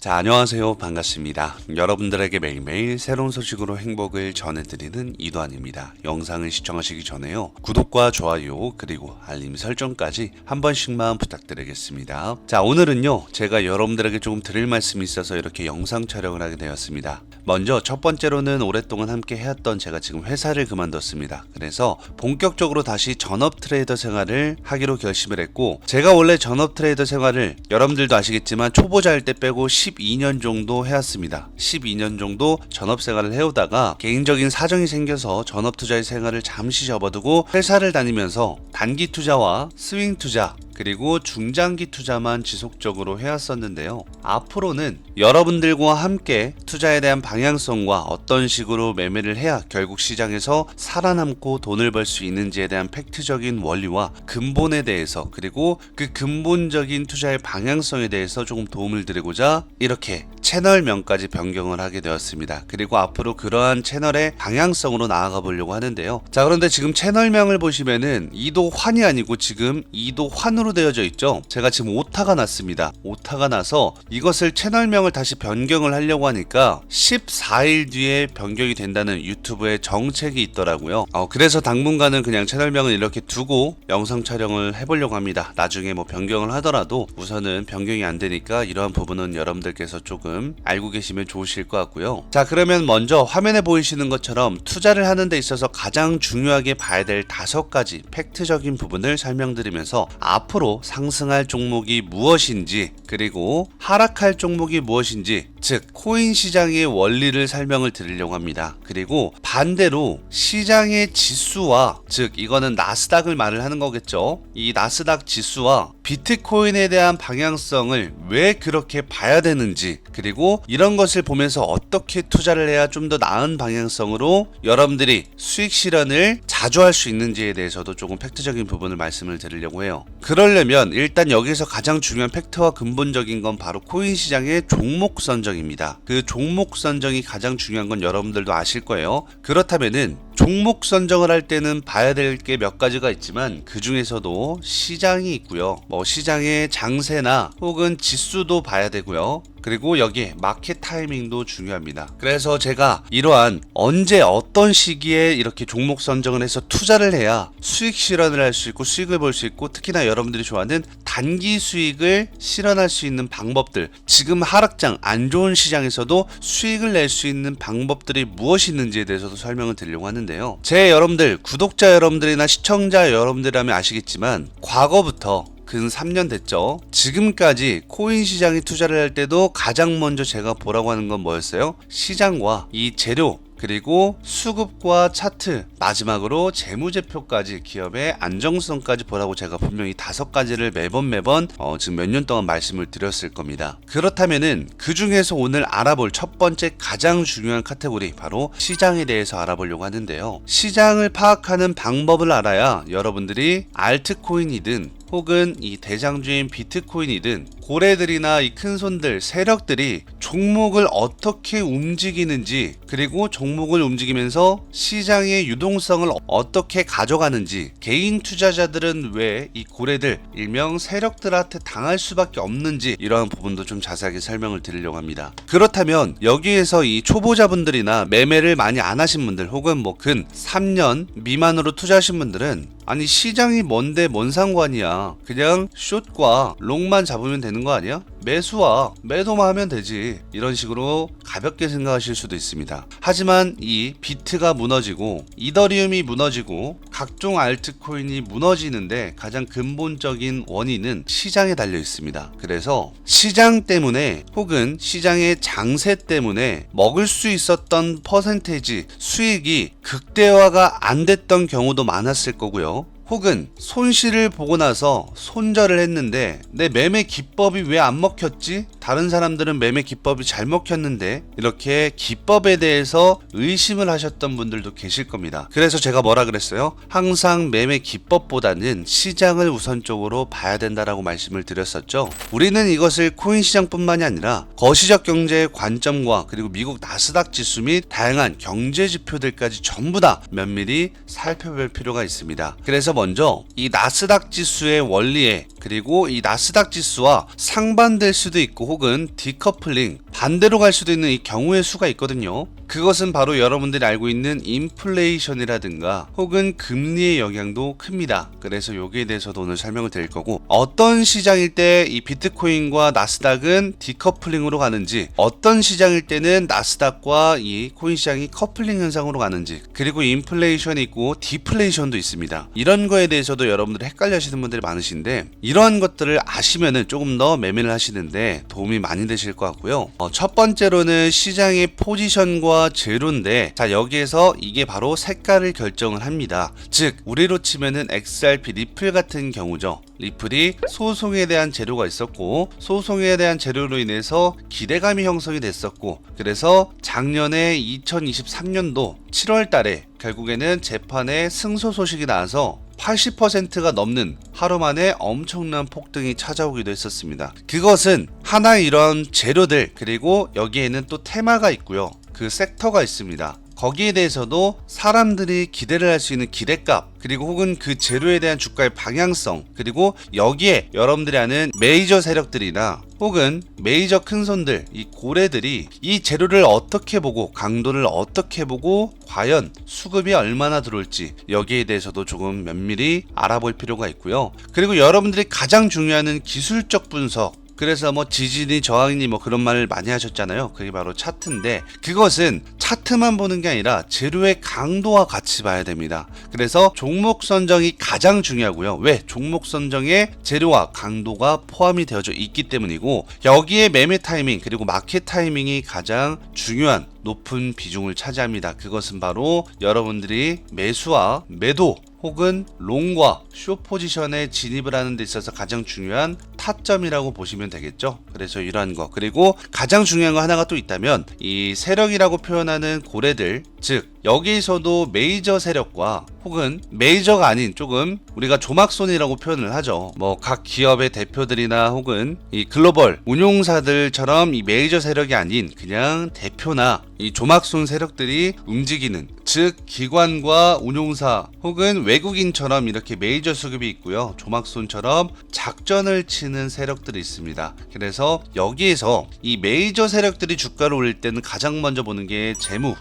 자, 안녕하세요. 반갑습니다. 여러분들에게 매일매일 새로운 소식으로 행복을 전해드리는 이도환입니다. 영상을 시청하시기 전에요, 구독과 좋아요 그리고 알림 설정까지 한 번씩만 부탁드리겠습니다. 자, 오늘은요, 제가 여러분들에게 조금 드릴 말씀이 있어서 이렇게 영상 촬영을 하게 되었습니다. 먼저 첫 번째로는 오랫동안 함께 해왔던 제가 지금 회사를 그만뒀습니다. 그래서 본격적으로 다시 전업 트레이더 생활을 하기로 결심을 했고, 제가 원래 전업 트레이더 생활을 여러분들도 아시겠지만 초보자일 때 빼고 12년 정도 해왔습니다. 12년 정도 전업 생활을 해오다가 개인적인 사정이 생겨서 전업 투자의 생활을 잠시 접어두고 회사를 다니면서 단기 투자와 스윙 투자 그리고 중장기 투자만 지속적으로 해왔었는데요. 앞으로는 여러분들과 함께 투자에 대한 방향성과 어떤 식으로 매매를 해야 결국 시장에서 살아남고 돈을 벌 수 있는지에 대한 팩트적인 원리와 근본에 대해서, 그리고 그 근본적인 투자의 방향성에 대해서 조금 도움을 드리고자 이렇게 채널명까지 변경을 하게 되었습니다. 그리고 앞으로 그러한 채널의 방향성으로 나아가 보려고 하는데요. 자, 그런데 지금 채널명을 보시면은 이도환이 아니고 지금 이도환으로 되어져 있죠. 제가 지금 오타가 났습니다. 오타가 나서 이것을 채널명을 다시 변경을 하려고 하니까 14일 뒤에 변경이 된다는 유튜브의 정책이 있더라고요. 그래서 당분간은 그냥 채널명을 이렇게 두고 영상 촬영을 해보려고 합니다. 나중에 뭐 변경을 하더라도 우선은 변경이 안 되니까 이러한 부분은 여러분들께서 조금 알고 계시면 좋으실 것 같고요. 자, 그러면 먼저 화면에 보이시는 것처럼 투자를 하는 데 있어서 가장 중요하게 봐야 될 5가지 팩트적인 부분을 설명드리면서 앞으로 상승할 종목이 무엇인지, 그리고 하락할 종목이 무엇인지, 즉 코인 시장의 원리를 설명을 드리려고 합니다. 그리고 반대로 시장의 지수와, 즉 이거는 나스닥을 말을 하는 거겠죠. 이 나스닥 지수와 비트코인에 대한 방향성을 왜 그렇게 봐야 되는지, 그리고 이런 것을 보면서 어떻게 투자를 해야 좀 더 나은 방향성으로 여러분들이 수익 실현을 자주 할 수 있는지에 대해서도 조금 팩트적인 부분을 말씀을 드리려고 해요. 그러려면 일단 여기서 가장 중요한 팩트와 근본적인 건 바로 코인 시장의 종목 선정입니다. 그 종목 선정이 가장 중요한 건 여러분들도 아실 거예요. 그렇다면은 종목 선정을 할 때는 봐야 될 게 몇 가지가 있지만 그 중에서도 시장이 있고요. 시장의 장세나 혹은 지수도 봐야 되고요. 그리고 여기에 마켓 타이밍도 중요합니다. 그래서 제가 이러한 언제 어떤 시기에 이렇게 종목 선정을 해서 투자를 해야 수익 실현을 할 수 있고 수익을 볼 수 있고, 특히나 여러분들이 좋아하는 단기 수익을 실현할 수 있는 방법들, 지금 하락장 안 좋은 시장에서도 수익을 낼 수 있는 방법들이 무엇이 있는지에 대해서도 설명을 드리려고 하는데요. 제 여러분들, 구독자 여러분들이나 시청자 여러분들이라면 아시겠지만 과거부터 근 3년 됐죠. 지금까지 코인 시장에 투자를 할 때도 가장 먼저 제가 보라고 하는 건 뭐였어요? 시장과 이 재료, 그리고 수급과 차트, 마지막으로 재무제표까지, 기업의 안정성까지 보라고 제가 분명히 5가지를 매번 지금 몇 년 동안 말씀을 드렸을 겁니다. 그렇다면은 그 중에서 오늘 알아볼 첫 번째 가장 중요한 카테고리, 바로 시장에 대해서 알아보려고 하는데요. 시장을 파악하는 방법을 알아야 여러분들이 알트코인이든 혹은 이 대장주인 비트코인이든 고래들이나 이 큰손들, 세력들이 종목을 어떻게 움직이는지, 그리고 종목을 움직이면서 시장의 유동성을 어떻게 가져가는지, 개인 투자자들은 왜 이 고래들, 일명 세력들한테 당할 수밖에 없는지, 이러한 부분도 좀 자세하게 설명을 드리려고 합니다. 그렇다면 여기에서 이 초보자분들이나 매매를 많이 안 하신 분들, 혹은 뭐 근 3년 미만으로 투자하신 분들은 아니 시장이 뭔데 뭔 상관이야, 그냥 숏과 롱만 잡으면 되는 거 아니야? 매수와 매도만 하면 되지, 이런 식으로 가볍게 생각하실 수도 있습니다. 하지만 이 비트가 무너지고 이더리움이 무너지고 각종 알트코인이 무너지는데 가장 근본적인 원인은 시장에 달려 있습니다. 그래서 시장 때문에 혹은 시장의 장세 때문에 먹을 수 있었던 퍼센테이지, 수익이 극대화가 안 됐던 경우도 많았을 거고요. 혹은 손실을 보고 나서 손절을 했는데 내 매매 기법이 왜 안 먹혔지? 다른 사람들은 매매 기법이 잘 먹혔는데, 이렇게 기법에 대해서 의심을 하셨던 분들도 계실 겁니다. 그래서 제가 뭐라 그랬어요? 항상 매매 기법보다는 시장을 우선적으로 봐야 된다라고 말씀을 드렸었죠. 우리는 이것을 코인 시장뿐만이 아니라 거시적 경제의 관점과 그리고 미국 나스닥 지수 및 다양한 경제 지표들까지 전부 다 면밀히 살펴볼 필요가 있습니다. 그래서 먼저 이 나스닥 지수의 원리에, 그리고 이 나스닥 지수와 상반될 수도 있고 혹은 디커플링 반대로 갈 수도 있는 이 경우의 수가 있거든요. 그것은 바로 여러분들이 알고 있는 인플레이션이라든가 혹은 금리의 영향도 큽니다. 그래서 여기에 대해서도 오늘 설명을 드릴 거고, 어떤 시장일 때 이 비트코인과 나스닥은 디커플링으로 가는지, 어떤 시장일 때는 나스닥과 이 코인 시장이 커플링 현상으로 가는지, 그리고 인플레이션이 있고 디플레이션도 있습니다. 이런 거에 대해서도 여러분들이 헷갈려 하시는 분들이 많으신데, 이러한 것들을 아시면은 조금 더 매매를 하시는데 도움이 많이 되실 것 같고요. 첫 번째로는 시장의 포지션과 제로인데, 자, 여기에서 이게 바로 색깔을 결정을 합니다. 즉 우리로 치면은 XRP 리플 같은 경우죠. 리플이 소송에 대한 재료가 있었고, 소송에 대한 재료로 인해서 기대감이 형성이 됐었고, 그래서 작년에 2023년도 7월 달에 결국에는 재판에 승소 소식이 나와서 80%가 넘는 하루 만에 엄청난 폭등이 찾아오기도 했었습니다. 그것은 하나의 이런 재료들, 그리고 여기에는 또 테마가 있고요. 그 섹터가 있습니다. 거기에 대해서도 사람들이 기대를 할 수 있는 기대값, 그리고 혹은 그 재료에 대한 주가의 방향성, 그리고 여기에 여러분들이 아는 메이저 세력들이나 혹은 메이저 큰손들, 이 고래들이 이 재료를 어떻게 보고 강도를 어떻게 보고 과연 수급이 얼마나 들어올지, 여기에 대해서도 조금 면밀히 알아볼 필요가 있고요. 그리고 여러분들이 가장 중요한 기술적 분석, 그래서 뭐 지진이 저항이니 뭐 그런 말을 많이 하셨잖아요. 그게 바로 차트인데, 그것은 차트만 보는 게 아니라 재료의 강도와 같이 봐야 됩니다. 그래서 종목 선정이 가장 중요하고요. 왜? 종목 선정에 재료와 강도가 포함이 되어져 있기 때문이고, 여기에 매매 타이밍 그리고 마켓 타이밍이 가장 중요한 높은 비중을 차지합니다. 그것은 바로 여러분들이 매수와 매도 혹은 롱과 숏 포지션에 진입을 하는 데 있어서 가장 중요한 타점이라고 보시면 되겠죠. 그래서 이러한 거, 그리고 가장 중요한 거 하나가 또 있다면, 이 세력이라고 표현하는 고래들, 즉 여기에서도 메이저 세력과 혹은 메이저가 아닌 조금 우리가 조막손이라고 표현을 하죠. 뭐 각 기업의 대표들이나 혹은 이 글로벌 운용사들처럼 이 메이저 세력이 아닌 그냥 대표나 이 조막손 세력들이 움직이는, 즉 기관과 운용사 혹은 외국인처럼 이렇게 메이저 수급이 있고요. 조막손처럼 작전을 치는 세력들이 있습니다. 그래서 여기에서 이 메이저 세력들이 주가를 올릴 때는 가장 먼저 보는 게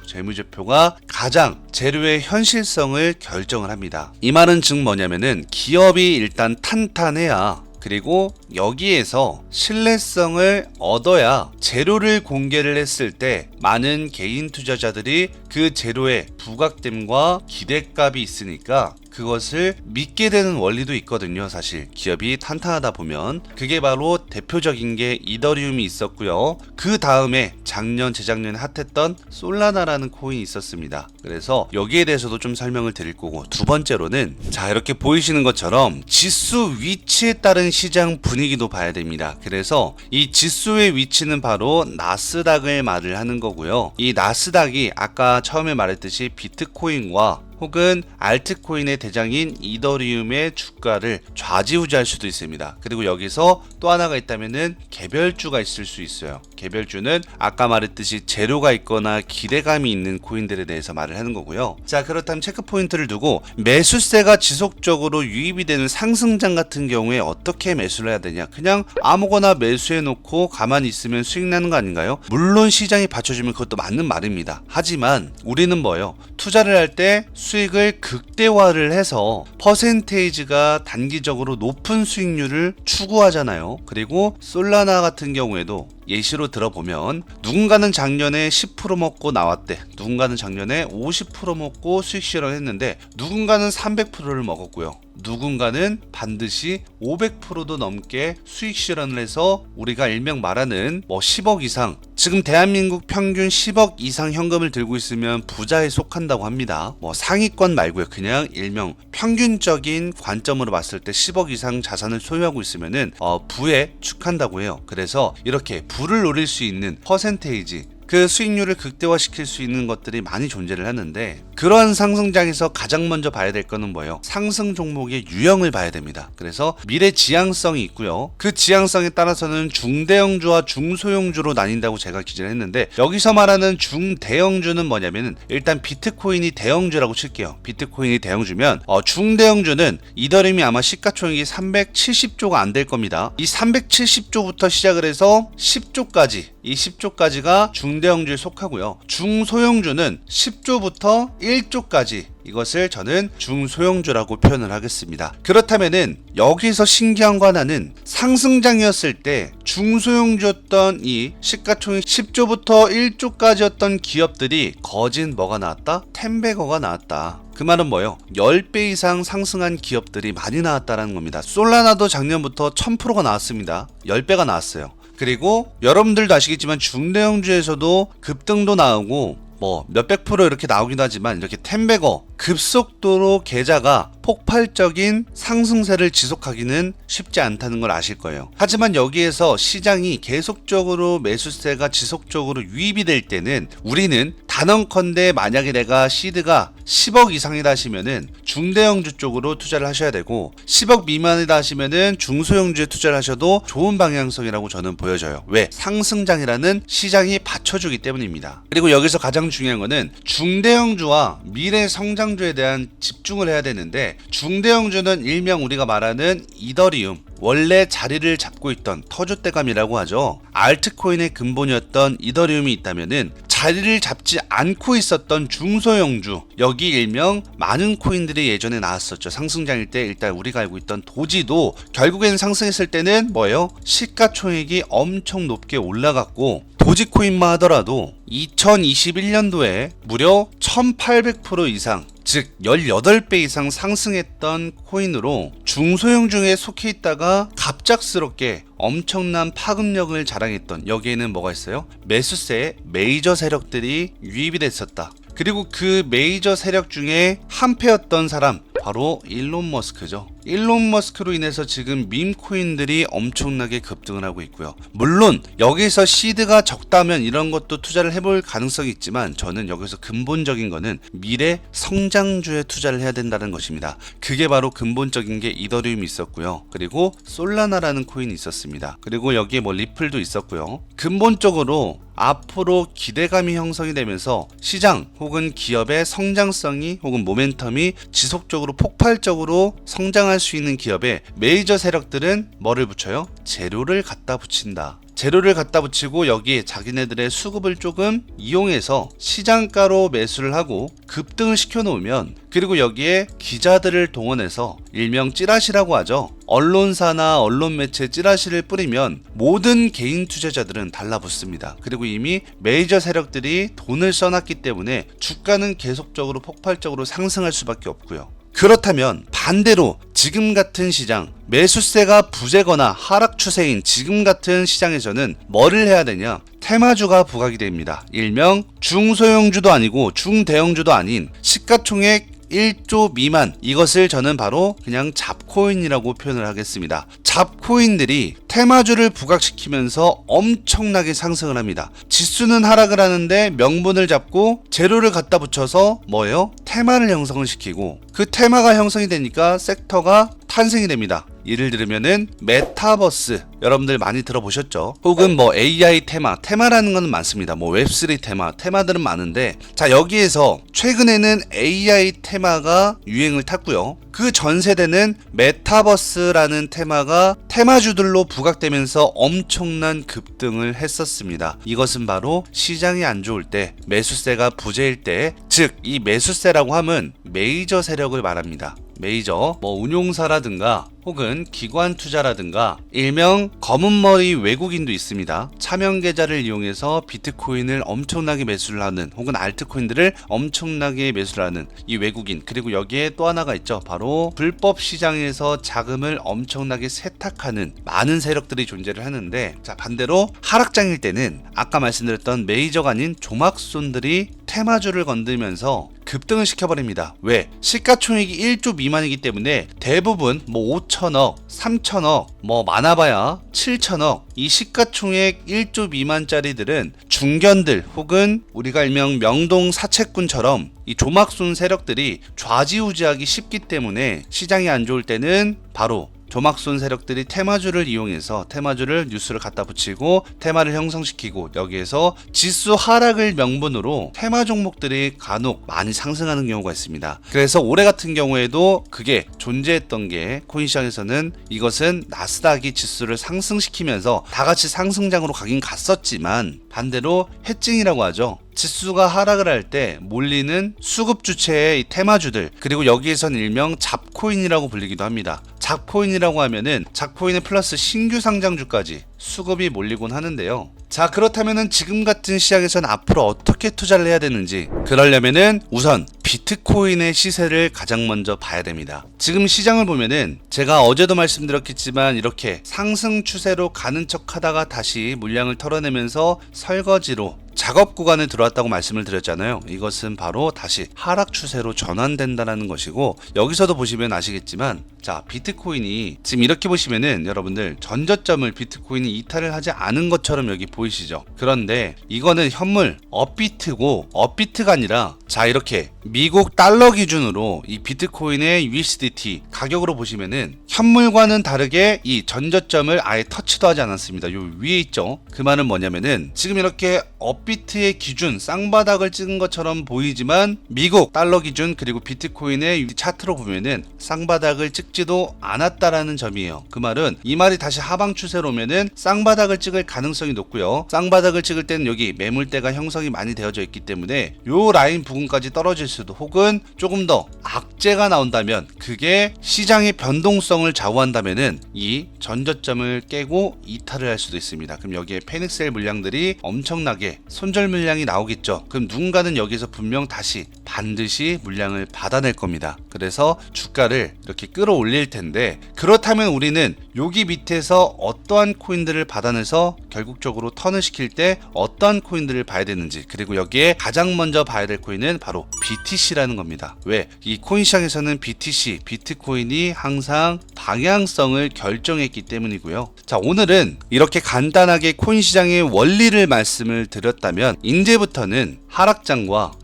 재무제표가 가장 재료의 현실성을 결정을 합니다. 이 말은 즉 뭐냐면은 기업이 일단 탄탄해야, 그리고 여기에서 신뢰성을 얻어야 재료를 공개를 했을 때 많은 개인 투자자들이 그 재료의 부각됨과 기대값이 있으니까 그것을 믿게 되는 원리도 있거든요. 사실 기업이 탄탄하다 보면. 그게 바로 대표적인 게 이더리움이 있었고요. 그 다음에 작년 재작년에 핫했던 솔라나라는 코인이 있었습니다. 그래서 여기에 대해서도 좀 설명을 드릴 거고, 두 번째로는 자, 이렇게 보이시는 것처럼 지수 위치에 따른 시장 분위기도 봐야 됩니다. 그래서 이 지수의 위치는 바로 나스닥을 말을 하는 거고요. 이 나스닥이 아까 처음에 말했듯이 비트코인과 혹은 알트코인의 대장인 이더리움의 주가를 좌지우지할 수도 있습니다. 그리고 여기서 또 하나가 있다면은 개별주가 있을 수 있어요. 개별주는 아까 말했듯이 재료가 있거나 기대감이 있는 코인들에 대해서 말을 하는 거고요. 자, 그렇다면 체크 포인트를 두고 매수세가 지속적으로 유입이 되는 상승장 같은 경우에 어떻게 매수를 해야 되냐? 그냥 아무거나 매수해 놓고 가만히 있으면 수익 나는 거 아닌가요? 물론 시장이 받쳐주면 그것도 맞는 말입니다. 하지만 우리는 뭐예요? 투자를 할 때 수익을 극대화를 해서 퍼센테이지가 단기적으로 높은 수익률을 추구하잖아요. 그리고 솔라나 같은 경우에도 예시로 들어보면 누군가는 작년에 10% 먹고 나왔대. 누군가는 작년에 50% 먹고 수익 실현을 했는데 누군가는 300%를 먹었고요. 누군가는 반드시 500%도 넘게 수익 실현을 해서 우리가 일명 말하는 뭐 10억 이상, 지금 대한민국 평균 10억 이상 현금을 들고 있으면 부자에 속한다고 합니다. 뭐 상위권 말고요. 그냥 일명 평균적인 관점으로 봤을 때 10억 이상 자산을 소유하고 있으면은 부에 축한다고 해요. 그래서 이렇게 부를 노릴 수 있는 퍼센테이지, 그 수익률을 극대화시킬 수 있는 것들이 많이 존재를 하는데, 그러한 상승장에서 가장 먼저 봐야 될 거는 뭐예요? 상승 종목의 유형을 봐야 됩니다. 그래서 미래 지향성이 있고요. 그 지향성에 따라서는 중대형주와 중소형주로 나뉜다고 제가 기재를 했는데, 여기서 말하는 중대형주는 뭐냐면은 일단 비트코인이 대형주라고 칠게요. 비트코인이 대형주면 중대형주는 이더리움이 아마 시가총액이 370조가 안 될 겁니다. 이 370조부터 시작을 해서 10조까지, 이 10조까지가 중대형주에 속하고요. 중소형주는 10조부터 1조까지, 이것을 저는 중소형주라고 표현을 하겠습니다. 그렇다면은 여기서 신기한 거 하나는, 상승장이었을 때 중소형주였던 이 시가총액 10조부터 1조까지였던 기업들이 거진 뭐가 나왔다? 텐베거가 나왔다. 그 말은 뭐예요? 10배 이상 상승한 기업들이 많이 나왔다는 겁니다. 솔라나도 작년부터 1000%가 나왔습니다. 10배가 나왔어요. 그리고 여러분들도 아시겠지만 중대형주에서도 급등도 나오고 뭐 몇백 프로 이렇게 나오기도 하지만, 이렇게 텐베거 급속도로 계좌가 폭발적인 상승세를 지속하기는 쉽지 않다는 걸 아실 거예요. 하지만 여기에서 시장이 계속적으로 매수세가 지속적으로 유입이 될 때는, 우리는 단언컨대 만약에 내가 시드가 10억 이상이다 하시면은 중대형주 쪽으로 투자를 하셔야 되고, 10억 미만이다 하시면은 중소형주에 투자를 하셔도 좋은 방향성이라고 저는 보여져요. 왜? 상승장이라는 시장이 받쳐주기 때문입니다. 그리고 여기서 가장 중요한 거는 중대형주와 미래 성장주에 대한 집중을 해야 되는데, 중대형주는 일명 우리가 말하는 이더리움, 원래 자리를 잡고 있던 터줏대감이라고 하죠. 알트코인의 근본이었던 이더리움이 있다면은, 자리를 잡지 않고 있었던 중소형주, 여기 일명 많은 코인들이 예전에 나왔었죠. 상승장일 때 일단 우리가 알고 있던 도지도 결국엔 상승했을 때는 뭐예요? 시가총액이 엄청 높게 올라갔고, 도지코인만 하더라도 2021년도에 무려 1800% 이상, 즉 18배 이상 상승했던 코인으로 중소형주에 속해 있다가 갑작스럽게 엄청난 파급력을 자랑했던, 여기에는 뭐가 있어요? 매수세 메이저 세력들이 유입이 됐었다. 그리고 그 메이저 세력 중에 한 패였던 사람, 바로 일론 머스크죠. 일론 머스크로 인해서 지금 밈코인들이 엄청나게 급등을 하고 있고요. 물론 여기서 시드가 적다면 이런 것도 투자를 해볼 가능성이 있지만, 저는 여기서 근본적인 거는 미래 성장주에 투자를 해야 된다는 것입니다. 그게 바로 근본적인 게 이더리움이 있었고요. 그리고 솔라나라는 코인이 있었습니다. 그리고 여기에 뭐 리플도 있었고요. 근본적으로 앞으로 기대감이 형성이 되면서 시장 혹은 기업의 성장성이 혹은 모멘텀이 지속적으로 폭발적으로 성장할 수 있는 기업에 메이저 세력들은 뭐를 붙여요? 재료를 갖다 붙인다. 재료를 갖다 붙이고 여기에 자기네들의 수급을 조금 이용해서 시장가로 매수를 하고 급등을 시켜 놓으면, 그리고 여기에 기자들을 동원해서 일명 찌라시라고 하죠. 언론사나 언론 매체 찌라시를 뿌리면 모든 개인 투자자들은 달라붙습니다. 그리고 이미 메이저 세력들이 돈을 써놨기 때문에 주가는 계속적으로 폭발적으로 상승할 수밖에 없고요. 그렇다면 반대로 지금 같은 시장, 매수세가 부재거나 하락 추세인 지금 같은 시장에서는 뭐를 해야 되냐? 테마주가 부각이 됩니다. 일명 중소형주도 아니고 중대형주도 아닌 시가총액 1조 미만, 이것을 저는 바로 그냥 잡코인이라고 표현을 하겠습니다. 잡코인들이 테마주를 부각시키면서 엄청나게 상승을 합니다. 지수는 하락을 하는데 명분을 잡고 재료를 갖다 붙여서 뭐예요? 테마를 형성을 시키고, 그 테마가 형성이 되니까 섹터가 탄생이 됩니다. 예를 들면은 메타버스, 여러분들 많이 들어보셨죠? 혹은 뭐 AI 테마라는 건 많습니다. 뭐 웹3 테마들은 많은데, 자, 여기에서 최근에는 AI 테마가 유행을 탔고요. 그 전 세대는 메타버스라는 테마가 테마주들로 부각되면서 엄청난 급등을 했었습니다. 이것은 바로 시장이 안 좋을 때, 매수세가 부재일 때, 즉 이 매수세라고 하면 메이저 세력을 말합니다. 메이저 뭐 운용사라든가 혹은 기관 투자라든가 일명 검은머리 외국인도 있습니다. 차명 계좌를 이용해서 비트코인을 엄청나게 매수를 하는, 혹은 알트코인들을 엄청나게 매수를 하는 이 외국인, 그리고 여기에 또 하나가 있죠. 바로 불법 시장에서 자금을 엄청나게 세탁하는 많은 세력들이 존재를 하는데, 자, 반대로 하락장일 때는 아까 말씀드렸던 메이저가 아닌 조막손들이 테마주를 건들면서 급등을 시켜버립니다. 왜? 시가총액이 1조 미만이기 때문에 대부분 뭐 5천억, 3천억, 뭐 많아봐야 7천억, 이 시가총액 1조 미만짜리들은 중견들 혹은 우리가 일명 명동 사채꾼처럼 이 조막순 세력들이 좌지우지하기 쉽기 때문에 시장이 안 좋을 때는 바로 조막순 세력들이 테마주를 이용해서 테마주를 뉴스를 갖다 붙이고 테마를 형성시키고 여기에서 지수 하락을 명분으로 테마 종목들이 간혹 많이 상승하는 경우가 있습니다. 그래서 올해 같은 경우에도 그게 존재했던 게 코인 시장에서는 이것은 나스닥이 지수를 상승시키면서 다 같이 상승장으로 가긴 갔었지만 반대로 해증이라고 하죠. 지수가 하락을 할 때 몰리는 수급 주체의 테마주들, 그리고 여기에선 일명 잡코인이라고 불리기도 합니다. 잡코인이라고 하면은 잡코인의 플러스 신규 상장주까지 수급이 몰리곤 하는데요. 자, 그렇다면은 지금 같은 시장에서는 앞으로 어떻게 투자를 해야 되는지, 그러려면은 우선 비트코인의 시세를 가장 먼저 봐야 됩니다. 지금 시장을 보면은 제가 어제도 말씀드렸겠지만 이렇게 상승 추세로 가는 척 하다가 다시 물량을 털어내면서 설거지로 작업 구간에 들어왔다고 말씀을 드렸잖아요. 이것은 바로 다시 하락 추세로 전환된다는 것이고, 여기서도 보시면 아시겠지만 자, 비트코인이 지금 이렇게 보시면은 여러분들 전저점을 비트코인이 이탈을 하지 않은 것처럼 여기 보이시죠? 그런데 이거는 현물 업비트고, 업비트가 아니라 자, 이렇게 미국 달러 기준으로 이 비트코인의 USDT 가격으로 보시면은 현물과는 다르게 이 전저점을 아예 터치도 하지 않았습니다. 요 위에 있죠? 그 말은 뭐냐면은 지금 이렇게 업비트의 기준 쌍바닥을 찍은 것처럼 보이지만 미국 달러 기준 그리고 비트코인의 차트로 보면은 쌍바닥을 찍지도 않았다라는 점이에요. 그 말은 이 말이 다시 하방 추세로 오면은 쌍바닥을 찍을 가능성이 높고요. 쌍바닥을 찍을 때는 여기 매물대가 형성이 많이 되어져 있기 때문에 요 라인 부근까지 떨어질 수도, 혹은 조금 더 악재가 나온다면 그게 시장의 변동성을 좌우한다면은 이 전저점을 깨고 이탈을 할 수도 있습니다. 그럼 여기에 패닉셀 물량들이 엄청나게 손절 물량이 나오겠죠. 그럼 누군가는 여기서 분명 다시 반드시 물량을 받아낼 겁니다. 그래서 주가를 이렇게 끌어올릴 텐데, 그렇다면 우리는 여기 밑에서 어떠한 코인들을 받아내서 결국적으로 턴을 시킬 때 어떠한 코인들을 봐야 되는지, 그리고 여기에 가장 먼저 봐야 될 코인은 바로 BTC라는 겁니다. 왜? 이 코인 시장에서는 BTC, 비트코인이 항상 방향성을 결정했기 때문이고요. 자, 오늘은 이렇게 간단하게 코인 시장의 원리를 말씀을 드렸다면, 이제부터는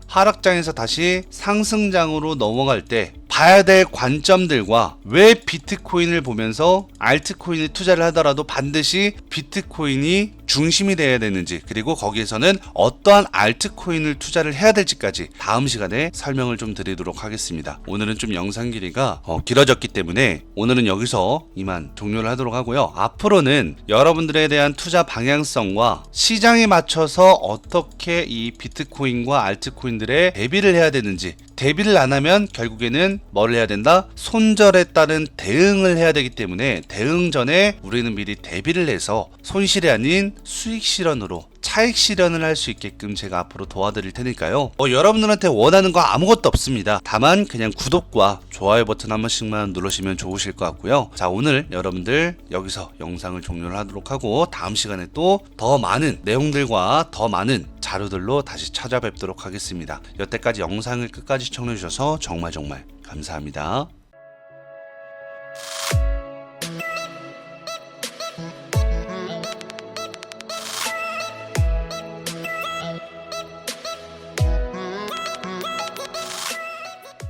하락장에서 다시 상승장으로 넘어갈 때 봐야 될 관점들과 왜 비트코인을 보면서 알트코인에 투자를 하더라도 반드시 비트코인이 중심이 되어야 되는지, 그리고 거기에서는 어떠한 알트코인을 투자를 해야 될지까지 다음 시간에 설명을 좀 드리도록 하겠습니다. 오늘은 좀 영상 길이가 길어졌기 때문에 오늘은 여기서 이만 종료를 하도록 하고요. 앞으로는 여러분들에 대한 투자 방향성과 시장에 맞춰서 어떻게 이 비트코인과 알트코인들의 대비를 해야 되는지, 대비를 안 하면 결국에는 뭘 해야 된다? 손절에 따른 대응을 해야 되기 때문에 대응 전에 우리는 미리 대비를 해서 손실이 아닌 수익 실현으로 차익 실현을 할 수 있게끔 제가 앞으로 도와드릴 테니까요. 여러분들한테 원하는 거 아무것도 없습니다. 다만 그냥 구독과 좋아요 버튼 한 번씩만 누르시면 좋으실 것 같고요. 자, 오늘 여러분들 여기서 영상을 종료를 하도록 하고 다음 시간에 또 더 많은 내용들과 더 많은 자료들로 다시 찾아뵙도록 하겠습니다. 여태까지 영상을 끝까지 시청해주셔서 정말 감사합니다.